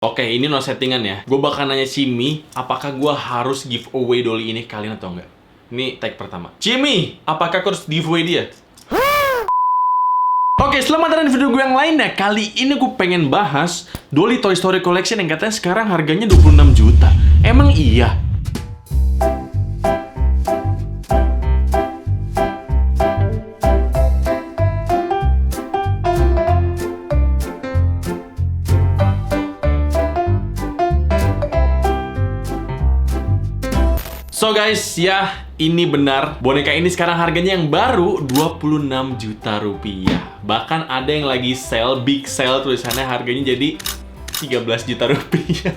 Oke, ini no settingan ya. Gue bakal nanya Cimi, apakah gue harus giveaway Dolly ini kalian atau enggak? Ini tag pertama. Cimi, apakah gue harus giveaway dia? Oke, selamat datang di video gue yang lainnya. Kali ini gue pengen bahas Dolly Toy Story Collection yang katanya sekarang harganya 26 juta. Emang iya? So guys, ya ini benar. Boneka ini sekarang harganya yang baru 26 juta rupiah. Bahkan ada yang lagi sale, big sale tulisannya harganya jadi 13 juta rupiah.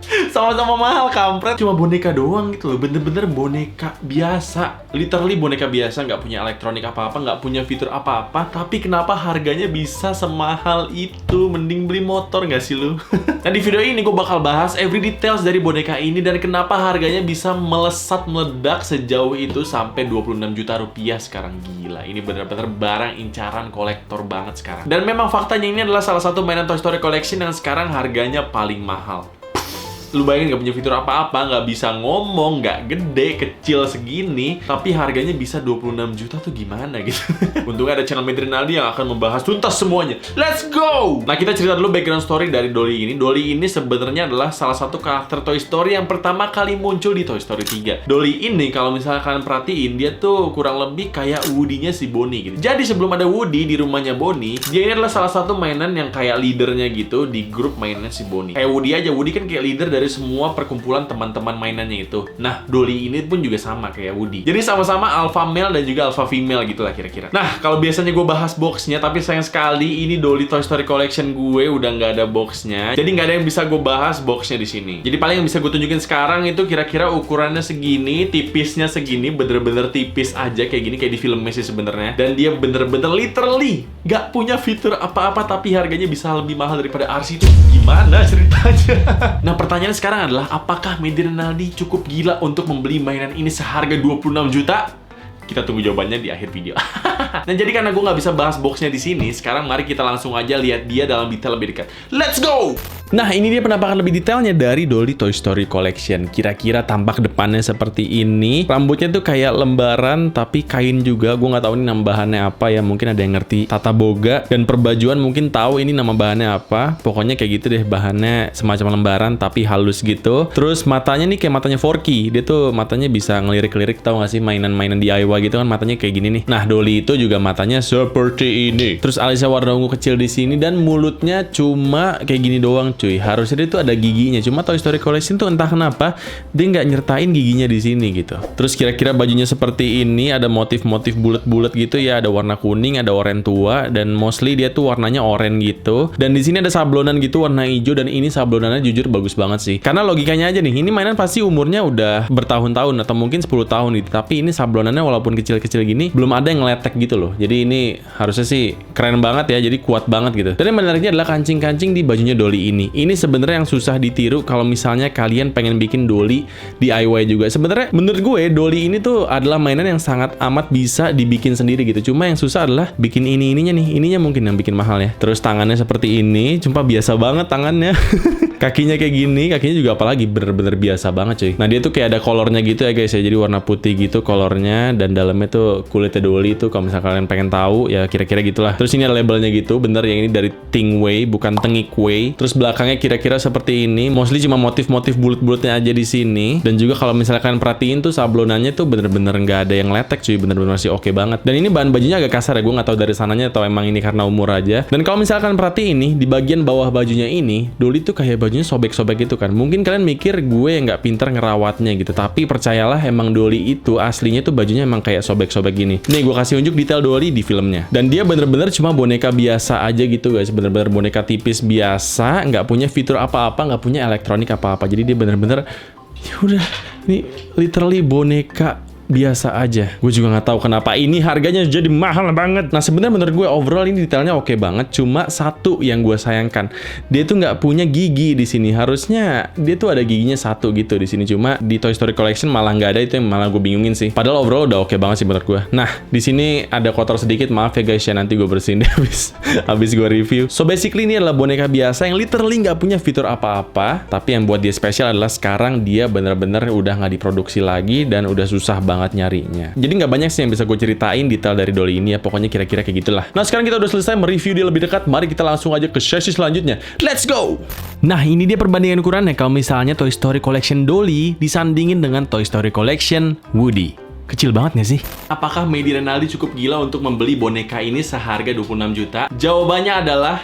Sama-sama mahal, kampret. Cuma boneka doang gitu loh, bener-bener boneka biasa. Literally boneka biasa, nggak punya elektronik apa-apa, nggak punya fitur apa-apa. Tapi kenapa harganya bisa semahal itu? Mending beli motor nggak sih lu? Nah, di video ini gue bakal bahas every details dari boneka ini dan kenapa harganya bisa melesat meledak sejauh itu sampai 26 juta rupiah sekarang. Gila, ini bener-bener barang incaran kolektor banget sekarang. Dan memang faktanya ini adalah salah satu mainan Toy Story Collection yang sekarang harganya paling mahal. Lu bayangin gak punya fitur apa-apa, gak bisa ngomong, gak gede, kecil segini, tapi harganya bisa 26 juta tuh gimana gitu. Untungnya ada channel Medrinaldi yang akan membahas tuntas semuanya. Let's go! Nah, kita cerita dulu background story dari Dolly ini. Dolly ini sebenarnya adalah salah satu karakter Toy Story yang pertama kali muncul di Toy Story 3. Dolly ini kalau misalnya kalian perhatiin, dia tuh kurang lebih kayak Woody-nya si Bonnie gitu. Jadi sebelum ada Woody di rumahnya Bonnie, dia ini adalah salah satu mainan yang kayak leadernya gitu di grup mainan si Bonnie. Kayak Woody aja, Woody kan kayak leader dari semua perkumpulan teman-teman mainannya itu. Nah, Dolly ini pun juga sama kayak Woody. Jadi sama-sama alpha male dan juga alpha female gitu lah kira-kira. Nah, kalau biasanya gue bahas boxnya, tapi sayang sekali ini Dolly Toy Story Collection gue udah nggak ada boxnya. Jadi nggak ada yang bisa gue bahas boxnya di sini. Jadi paling yang bisa gue tunjukin sekarang itu kira-kira ukurannya segini, tipisnya segini, bener-bener tipis aja kayak gini, kayak di filmnya sih sebenarnya. Dan dia bener-bener literally nggak punya fitur apa-apa, tapi harganya bisa lebih mahal daripada RC itu. Gimana ceritanya? Nah, pertanyaan sekarang adalah, apakah Medrinaldi cukup gila untuk membeli mainan ini seharga 26 juta? Kita tunggu jawabannya di akhir video. Nah, jadi karena gue nggak bisa bahas boxnya di sini, sekarang mari kita langsung aja lihat dia dalam detail lebih dekat. Let's go! Nah, ini dia penampakan lebih detailnya dari Dolly Toy Story Collection. Kira-kira tampak depannya seperti ini. Rambutnya tuh kayak lembaran, tapi kain juga. Gue nggak tahu ini nama bahannya apa ya. Mungkin ada yang ngerti tata boga. Dan perbajuan mungkin tahu ini nama bahannya apa. Pokoknya kayak gitu deh, bahannya semacam lembaran, tapi halus gitu. Terus matanya nih kayak matanya Forky. Dia tuh matanya bisa ngelirik-lirik, tahu nggak sih mainan-mainan DIY gitu kan, matanya kayak gini nih. Nah, Dolly itu juga matanya seperti ini. Terus alisnya warna ungu kecil di sini dan mulutnya cuma kayak gini doang, cuy. Harusnya dia tuh ada giginya. Cuma Toy Story Collection tuh entah kenapa dia nggak nyertain giginya di sini gitu. Terus kira-kira bajunya seperti ini, ada motif-motif bulat-bulat gitu ya, ada warna kuning, ada oranye tua, dan mostly dia tuh warnanya oranye gitu. Dan di sini ada sablonan gitu warna hijau, dan ini sablonannya jujur bagus banget sih. Karena logikanya aja nih, ini mainan pasti umurnya udah bertahun-tahun atau mungkin 10 tahun gitu. Tapi ini sablonannya walaupun kecil-kecil gini belum ada yang ngeletek gitu loh. Jadi ini harusnya sih keren banget ya, jadi kuat banget gitu. Dan yang menariknya adalah kancing-kancing di bajunya Dolly ini. Ini sebenarnya yang susah ditiru kalau misalnya kalian pengen bikin Dolly DIY juga. Sebenarnya menurut gue Dolly ini tuh adalah mainan yang sangat amat bisa dibikin sendiri gitu. Cuma yang susah adalah bikin ininya nih. Ininya mungkin yang bikin mahal ya. Terus tangannya seperti ini, cuma biasa banget tangannya. Kakinya kayak gini, kakinya juga apalagi bener-bener biasa banget cuy. Nah, dia tuh kayak ada kolornya gitu ya guys ya. Jadi warna putih gitu kolornya, dan dalamnya tuh kulitnya Dolly tuh kalau misalnya kalian pengen tahu ya kira-kira gitulah. Terus ini ada labelnya gitu, bener yang ini dari Tingway bukan Tengikwe. Terus belakangnya kira-kira seperti ini. Mostly cuma motif-motif bulat-bulatnya aja di sini. Dan juga kalau misalnya kalian perhatiin tuh sablonannya tuh bener-bener nggak ada yang letek cuy, bener-bener masih oke banget. Dan ini bahan bajunya agak kasar ya, gue nggak tahu dari sananya atau emang ini karena umur aja. Dan kalau misalkan perhatiin nih di bagian bawah bajunya ini, Dolly tuh kayak bajunya sobek-sobek gitu kan. Mungkin kalian mikir gue nggak pinter ngerawatnya gitu, tapi percayalah emang Dolly itu aslinya tuh bajunya emang kayak sobek-sobek gini. Nih gue kasih unjuk detail Dolly di filmnya. Dan dia bener-bener cuma boneka biasa aja gitu guys, bener-bener boneka tipis biasa, nggak punya fitur apa-apa, nggak punya elektronik apa-apa. Jadi dia bener-bener ya udah, ini literally boneka biasa aja. Gue juga nggak tahu kenapa ini harganya jadi mahal banget. Nah sebenarnya menurut gue overall ini detailnya oke banget. Cuma satu yang gue sayangkan, dia tuh nggak punya gigi di sini. Harusnya dia tuh ada giginya satu gitu di sini. Cuma di Toy Story Collection malah nggak ada, itu yang malah gue bingungin sih. Padahal overall udah oke banget sih menurut gue. Nah di sini ada kotor sedikit, maaf ya guys ya, nanti gue bersihin deh habis gue review. So basically ini adalah boneka biasa yang literally nggak punya fitur apa-apa. Tapi yang buat dia spesial adalah sekarang dia bener-bener udah nggak diproduksi lagi dan udah susah banget nyarinya. Jadi nggak banyak sih yang bisa gue ceritain detail dari Dolly ini ya, pokoknya kira-kira kayak gitulah. Nah sekarang kita udah selesai mereview dia lebih dekat, mari kita langsung aja ke sesi selanjutnya. Let's go! Nah ini dia perbandingan ukurannya kalau misalnya Toy Story Collection Dolly disandingin dengan Toy Story Collection Woody. Kecil banget nggak sih? Apakah Mady Renaldi cukup gila untuk membeli boneka ini seharga 26 juta? Jawabannya adalah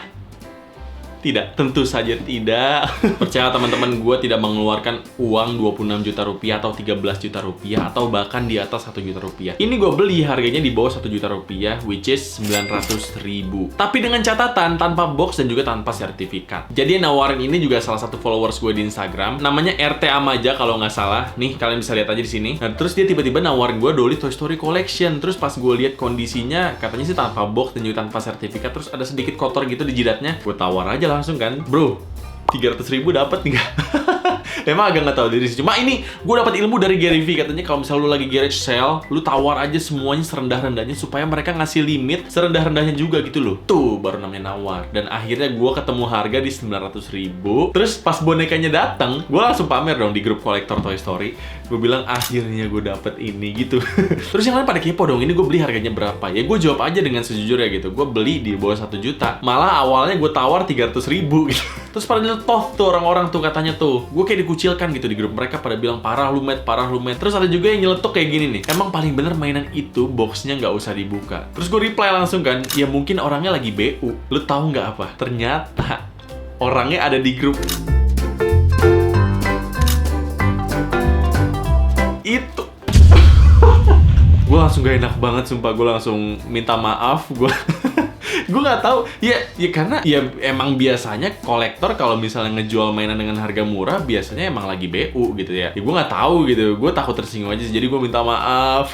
tidak, tentu saja tidak. Percaya teman-teman, gue tidak mengeluarkan uang 26 juta rupiah atau 13 juta rupiah atau bahkan di atas 1 juta rupiah. Ini gue beli harganya di bawah 1 juta rupiah, which is 900 ribu. Tapi dengan catatan tanpa box dan juga tanpa sertifikat. Jadi yang nawarin ini juga salah satu followers gue di Instagram, namanya RT Amaja kalau nggak salah. Nih kalian bisa lihat aja di sini. Nah terus dia tiba-tiba nawarin gue Dolly Toy Story Collection. Terus pas gue lihat kondisinya, katanya sih tanpa box dan juga tanpa sertifikat. Terus ada sedikit kotor gitu di jidatnya. Gue tawar aja langsung kan, bro, 300 ribu dapat nggak? Emang agak nggak tahu diri sih. Cuma ini gue dapat ilmu dari Gary V, katanya kalau misalnya lu lagi garage sale, lu tawar aja semuanya serendah-rendahnya supaya mereka ngasih limit serendah-rendahnya juga gitu loh. Tuh baru namanya nawar. Dan akhirnya gue ketemu harga di 900 ribu. Terus pas bonekanya datang, gue langsung pamer dong di grup kolektor Toy Story. Gue bilang akhirnya gue dapet ini gitu. Terus yang lain pada kepo dong, ini gue beli harganya berapa? Ya gue jawab aja dengan sejujurnya gitu. Gue beli di bawah 1 juta. Malah awalnya gue tawar 300 ribu gitu. Terus pada nyeletok tuh orang-orang tuh katanya tuh, gue kayak dikucilkan gitu di grup mereka, pada bilang parah lu Met, parah lu Met. Terus ada juga yang nyeletuk kayak gini nih, emang paling bener mainan itu boxnya nggak usah dibuka. Terus gue reply langsung kan, ya mungkin orangnya lagi BU. Lu tahu nggak apa? Ternyata orangnya ada di grup itu. Gue langsung gak enak banget, sumpah. Gue langsung minta maaf. Gue nggak tahu ya karena ya emang biasanya kolektor kalau misalnya ngejual mainan dengan harga murah biasanya emang lagi BU gitu ya. Gue nggak tahu gitu, gue takut tersinggung aja sih, jadi gue minta maaf.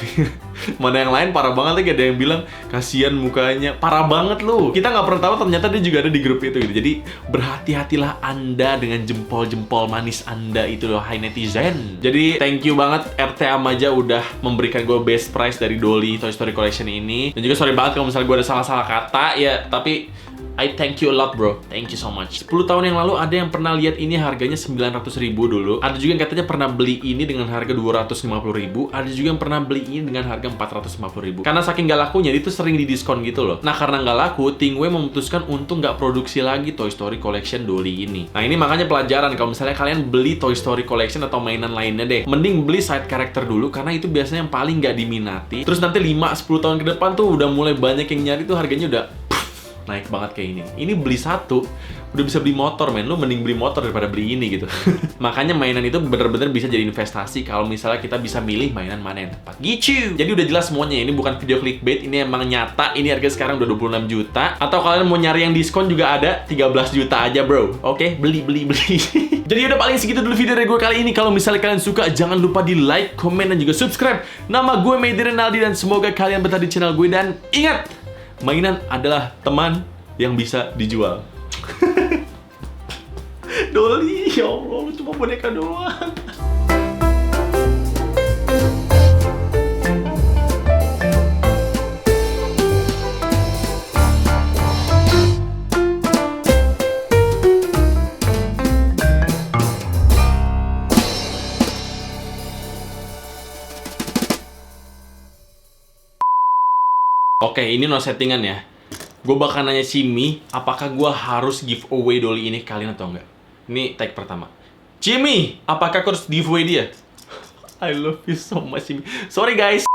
Mana yang lain parah banget lagi, ada yang bilang kasihan mukanya, parah banget lu. Kita nggak pernah tahu ternyata dia juga ada di grup itu gitu. Jadi berhati-hatilah Anda dengan jempol-jempol manis Anda itu loh, hai netizen. Jadi thank you banget RT Amaja udah memberikan gue best price dari Dolly Toy Story Collection ini. Dan juga sorry banget kalau misalnya gue ada salah-salah kata ya, tapi I thank you a lot bro, thank you so much. 10 tahun yang lalu ada yang pernah lihat ini harganya 900 ribu dulu. Ada juga yang katanya pernah beli ini dengan harga 250 ribu. Ada juga yang pernah beli ini dengan harga 450 ribu. Karena saking gak lakunya, itu sering didiskon gitu loh. Nah karena gak laku, Tingway memutuskan untuk gak produksi lagi Toy Story Collection Dolly ini. Nah ini makanya pelajaran, kalau misalnya kalian beli Toy Story Collection atau mainan lainnya deh, mending beli side character dulu, karena itu biasanya yang paling gak diminati. Terus nanti 5-10 tahun ke depan tuh udah mulai banyak yang nyari tuh, harganya udah naik banget kayak ini. Ini beli satu udah bisa beli motor, men. Lu mending beli motor daripada beli ini gitu. Makanya mainan itu bener-bener bisa jadi investasi kalau misalnya kita bisa milih mainan mana yang tepat. Gitu. Jadi udah jelas semuanya. Ini bukan video clickbait, ini emang nyata. Ini harga sekarang udah 26 juta. Atau kalian mau nyari yang diskon juga ada 13 juta aja, bro. Oke, beli. Jadi udah paling segitu dulu video dari gue kali ini. Kalau misalnya kalian suka, jangan lupa di like, komen, dan juga subscribe. Nama gue Mady Renaldi dan semoga kalian betah di channel gue. Dan ingat, mainan adalah teman yang bisa dijual. Dolly, ya Allah, lu cuma boneka doang. Oke, ini no settingan ya. Gue bakal nanya Cimi, apakah gue harus giveaway Dolly ini ke kalian atau enggak? Ini tag pertama. Cimi, apakah gue harus giveaway dia? I love you so much, Cimi. Sorry guys.